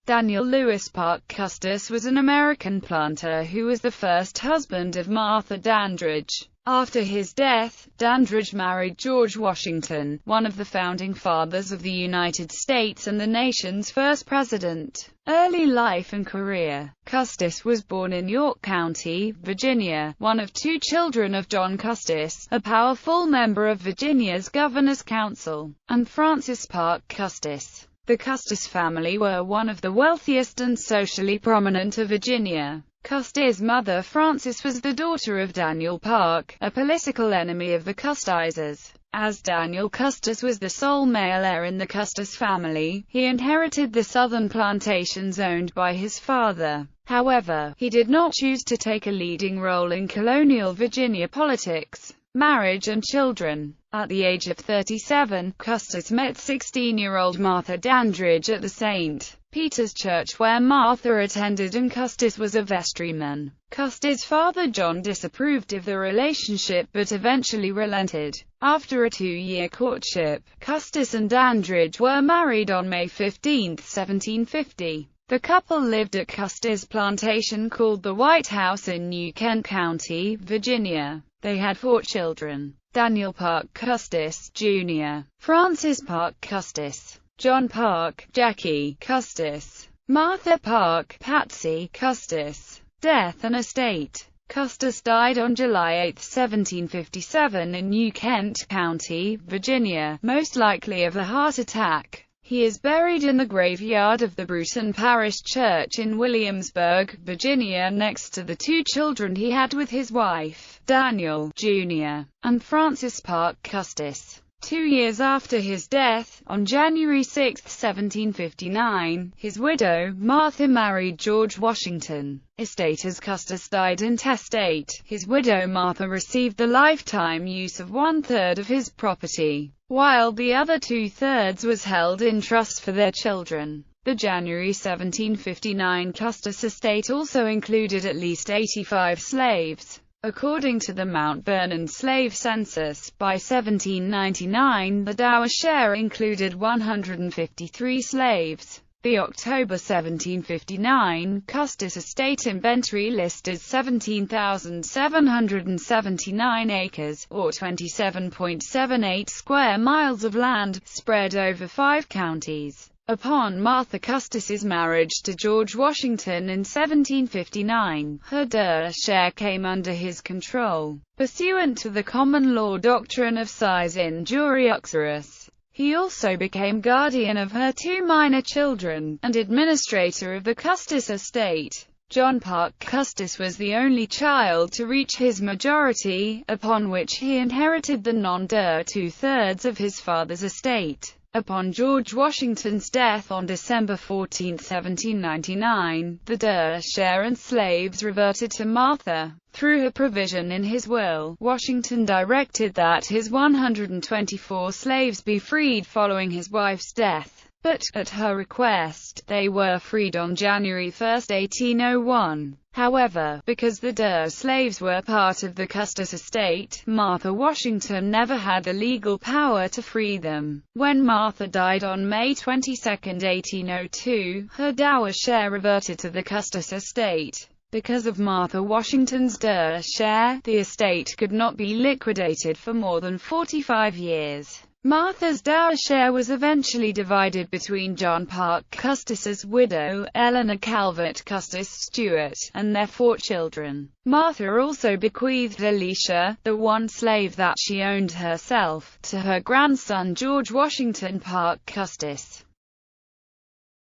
Daniel Lewis Parke Custis was an American planter who was the first husband of Martha Dandridge. After his death, Dandridge married George Washington, one of the founding fathers of the United States and the nation's first president. Early life and career. Custis was born in York County, Virginia, one of two children of John Custis, a powerful member of Virginia's Governor's Council, and Frances Parke Custis. The Custis family were one of the wealthiest and socially prominent of Virginia. Custis' mother Frances was the daughter of Daniel Parke, a political enemy of the Custisers. As Daniel Custis was the sole male heir in the Custis family, he inherited the southern plantations owned by his father. However, he did not choose to take a leading role in colonial Virginia politics, marriage and children. At the age of 37, Custis met 16-year-old Martha Dandridge at the St. Peter's Church where Martha attended, and Custis was a vestryman. Custis' father John disapproved of the relationship but eventually relented. After a 2-year courtship, Custis and Dandridge were married on May 15, 1750. The couple lived at Custis' plantation called the White House in New Kent County, Virginia. They had 4 children: Daniel Parke Custis, Jr., Frances Parke Custis, John Parke, Jackie Custis, Martha Parke, Patsy Custis. Death and estate. Custis died on July 8, 1757 in New Kent County, Virginia, most likely of a heart attack. He is buried in the graveyard of the Bruton Parish Church in Williamsburg, Virginia, next to the 2 children he had with his wife, Daniel, Jr., and Frances Parke Custis. 2 years after his death, on January 6, 1759, his widow, Martha, married George Washington. Estate. As Custis died intestate, his widow Martha received the lifetime use of 1/3 of his property, while the other 2/3 was held in trust for their children. The January 1759 Custis estate also included at least 85 slaves. According to the Mount Vernon slave census, by 1799 the dower share included 153 slaves. The October 1759 Custis estate inventory listed 17,779 acres, or 27.78 square miles of land, spread over 5 counties. Upon Martha Custis's marriage to George Washington in 1759, her share came under his control. Pursuant to the common law doctrine of sis in jure uxoris, he also became guardian of her 2 minor children, and administrator of the Custis estate. John Parke Custis was the only child to reach his majority, upon which he inherited the non-de 2/3 of his father's estate. Upon George Washington's death on December 14, 1799, the share and slaves reverted to Martha. Through a provision in his will, Washington directed that his 124 slaves be freed following his wife's death, but, at her request, they were freed on January 1, 1801. However, because the slaves were part of the Custis estate, Martha Washington never had the legal power to free them. When Martha died on May 22, 1802, her dower share reverted to the Custis estate. Because of Martha Washington's share, the estate could not be liquidated for more than 45 years. Martha's dower share was eventually divided between John Parke Custis's widow, Eleanor Calvert Custis Stewart, and their 4 children. Martha also bequeathed Alicia, the 1 slave that she owned herself, to her grandson George Washington Parke Custis.